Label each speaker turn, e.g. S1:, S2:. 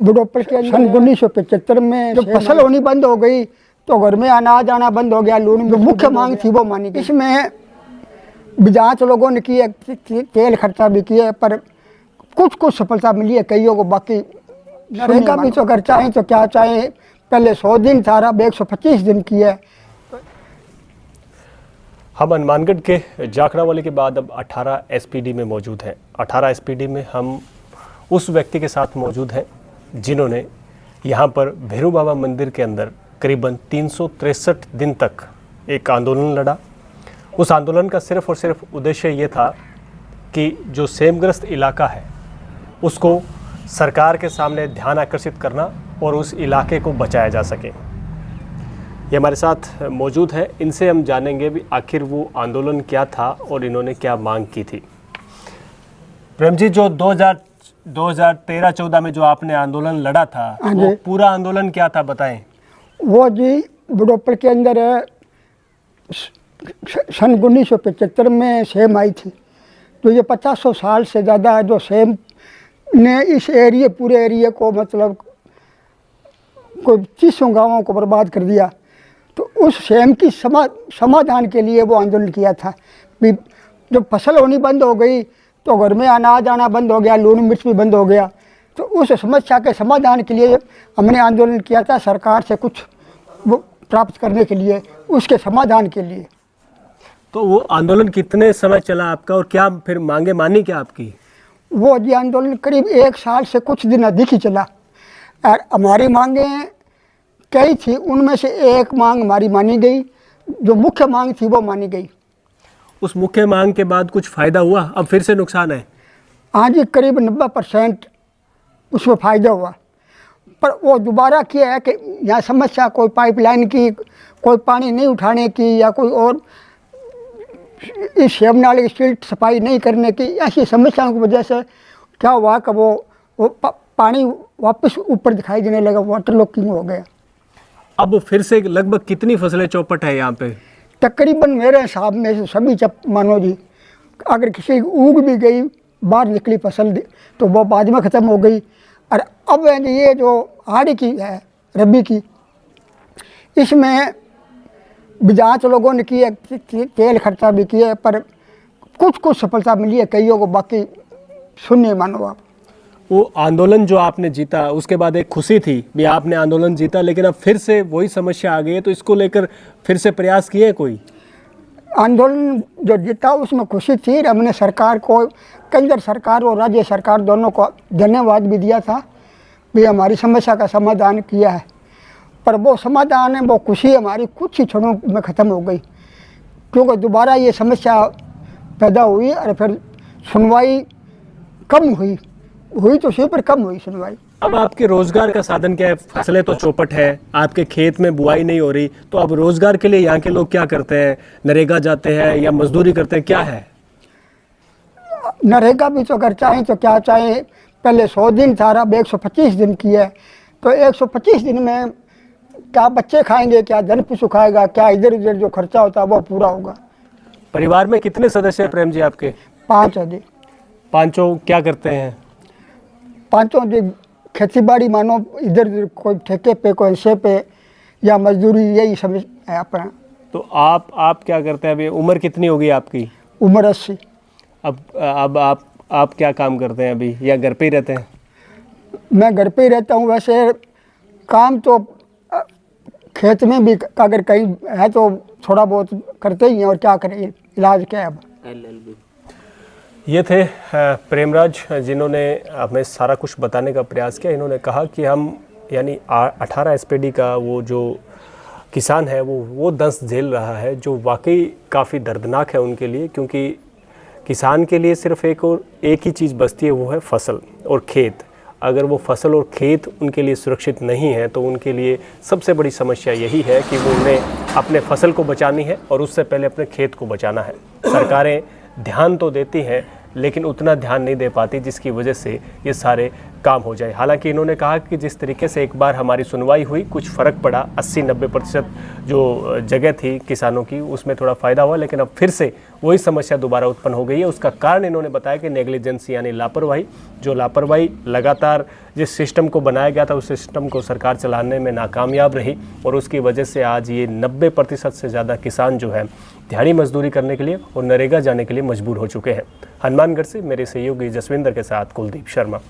S1: बुढ़ोपल के सन 1975 में जब फसल होनी बंद हो गई तो घर में अनाज आना बंद हो गया। लून जो मुख्य मांग थी वो मानी गई। इसमें जांच लोगों ने की है, तेल खर्चा भी किया, पर कुछ सफलता मिली है कईयों को। बाकी नरेगा भी तो अगर चाहें तो क्या चाहें, पहले 100 दिन था, अब 125 दिन की है।
S2: हम हनुमानगढ़ के जाखड़ावाली के बाद अब 18 एसपीडी में मौजूद हैं। 18 एसपीडी में हम उस व्यक्ति के साथ मौजूद हैं जिन्होंने यहाँ पर भैरू बाबा मंदिर के अंदर करीबन 363 दिन तक एक आंदोलन लड़ा। उस आंदोलन का सिर्फ और सिर्फ उद्देश्य ये था कि जो सेमग्रस्त इलाका है उसको सरकार के सामने ध्यान आकर्षित करना और उस इलाके को बचाया जा सके। ये हमारे साथ मौजूद है, इनसे हम जानेंगे भी आखिर वो आंदोलन क्या था और इन्होंने क्या मांग की थी। प्रेम जी, जो 2013-14 में जो आपने आंदोलन लड़ा था, वो पूरा आंदोलन क्या था बताएं।
S1: वो जी बुढ़ोपल के अंदर सन 1975 में सेम आई थी। तो ये 50 साल से ज़्यादा है जो सेम ने इस पूरे एरिया को मतलब कोई 300 गाँवों को बर्बाद कर दिया। तो उस सेम की समाधान के लिए वो आंदोलन किया था। जब फसल होनी बंद हो गई तो घर में अनाज आना बंद हो गया, लून मिर्च भी बंद हो गया। तो उस समस्या के समाधान के लिए हमने आंदोलन किया था, सरकार से कुछ वो प्राप्त करने के लिए, उसके समाधान के लिए।
S2: तो वो आंदोलन कितने समय चला आपका और क्या फिर मांगे मानी क्या आपकी?
S1: वो जी आंदोलन करीब 1 साल से कुछ दिन अधिक ही चला और हमारी मांगें कई थी, उनमें से एक मांग हमारी मानी गई। जो मुख्य मांग थी वो मानी गई।
S2: उस मुख्य मांग के बाद कुछ फ़ायदा हुआ? अब फिर से नुकसान है?
S1: हाँ जी, करीब 90% उसमें फ़ायदा हुआ। पर वो दोबारा किया है कि यहाँ समस्या कोई पाइपलाइन की, कोई पानी नहीं उठाने की, या कोई और इस शेम नाले की स्ट्रीट सफाई नहीं करने की, ऐसी समस्याओं की वजह से क्या हुआ कि वो पानी वापस ऊपर दिखाई देने लगा, वाटर लॉकिंग हो गया।
S2: अब फिर से लगभग कितनी फसलें चौपट है यहाँ पे?
S1: तकरीबन मेरे हिसाब में सभी मानो जी, अगर किसी उग भी गई, बाहर निकली फसल तो वो बाद में ख़त्म हो गई। और अब ये जो हाड़ी की है रबी की, इसमें जांच लोगों ने की है, तेल खर्चा भी किया है, पर कुछ सफलता मिली है कईयों को। बाकी सुनिए मानो आप,
S2: वो आंदोलन जो आपने जीता उसके बाद एक खुशी थी भी आपने आंदोलन जीता, लेकिन अब फिर से वही समस्या आ गई है, तो इसको लेकर फिर से प्रयास किए कोई?
S1: आंदोलन जो जीता उसमें खुशी थी। हमने सरकार को, केंद्र सरकार और राज्य सरकार दोनों को धन्यवाद भी दिया था भी हमारी समस्या का समाधान किया है। पर वो समाधान है, वो खुशी हमारी कुछ ही क्षणों में ख़त्म हो गई, क्योंकि दोबारा ये समस्या पैदा हुई और फिर सुनवाई कम हुई तो सही, पर कम हुई सुनवाई।
S2: अब आपके रोजगार का साधन क्या है? फसलें तो चौपट है, आपके खेत में बुआई नहीं हो रही, तो अब रोजगार के लिए यहाँ के लोग क्या करते हैं? नरेगा जाते हैं या मजदूरी करते हैं, क्या है?
S1: नरेगा भी तो अगर चाहें तो क्या चाहें, पहले 100 दिन था, अब 125 दिन की है। तो 125 दिन में क्या बच्चे खाएंगे, क्या धन पशु खाएगा, क्या इधर उधर जो खर्चा होता है वो पूरा होगा।
S2: परिवार में कितने सदस्य हैं प्रेम जी आपके?
S1: 5 है जी।
S2: पांचों क्या करते हैं?
S1: पांचों जी खेती बाड़ी मानो, इधर उधर कोई ठेके पे, कोई हिस्से पे, या मजदूरी, यही सब है अपना।
S2: तो आप क्या करते हैं? अभी उम्र कितनी होगी आपकी?
S1: उम्र 80।
S2: अब आप क्या काम करते हैं अभी, या घर पे ही रहते हैं?
S1: मैं घर पे ही रहता हूँ। वैसे काम तो खेत में भी अगर कहीं है तो थोड़ा बहुत करते ही हैं, और क्या करें, इलाज क्या है अब।
S2: ये थे प्रेमराज, जिन्होंने हमें सारा कुछ बताने का प्रयास किया। इन्होंने कहा कि हम यानी 18 एसपीडी का वो जो किसान है वो दंश झेल रहा है, जो वाकई काफ़ी दर्दनाक है उनके लिए, क्योंकि किसान के लिए सिर्फ एक ही चीज़ बचती है, वो है फसल और खेत। अगर वो फसल और खेत उनके लिए सुरक्षित नहीं है तो उनके लिए सबसे बड़ी समस्या यही है कि वो उन्हें अपने फसल को बचानी है और उससे पहले अपने खेत को बचाना है। सरकारें ध्यान तो देती हैं लेकिन उतना ध्यान नहीं दे पाती, जिसकी वजह से ये सारे काम हो जाए। हालांकि इन्होंने कहा कि जिस तरीके से एक बार हमारी सुनवाई हुई, कुछ फ़र्क पड़ा, 80-90% जो जगह थी किसानों की उसमें थोड़ा फ़ायदा हुआ, लेकिन अब फिर से वही समस्या दोबारा उत्पन्न हो गई है। उसका कारण इन्होंने बताया कि नेग्लिजेंस यानी लापरवाही, जो लापरवाही लगातार जिस सिस्टम को बनाया गया था उस सिस्टम को सरकार चलाने में नाकामयाब रही और उसकी वजह से आज ये 90% से ज़्यादा किसान जो है दिहाड़ी मजदूरी करने के लिए और नरेगा जाने के लिए मजबूर हो चुके हैं। हनुमानगढ़ से मेरे सहयोगी जसविंदर के साथ कुलदीप शर्मा।